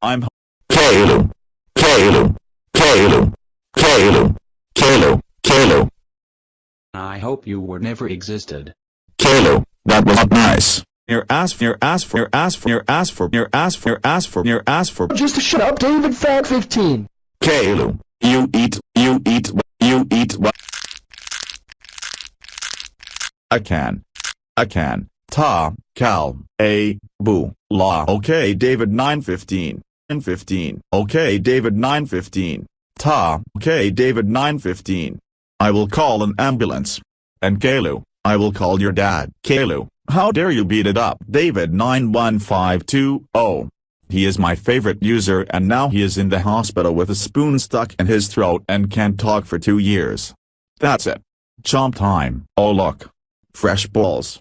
I'm Kalu. I hope you were never existed. Kalu, that was not nice. Your ass for. Just shut up, David Fat 15. Kalu, you eat what? I can. Ta, cal, a, boo, la. Okay, David 915. 15. Okay, David 915. Ta, okay, David 915. I will call an ambulance. And Kalu, I will call your dad. Kalu, how dare you beat it up? David 91520. He is my favorite user and now he is in the hospital with a spoon stuck in his throat and can't talk for 2 years. That's it. Chomp time. Oh look. Fresh balls.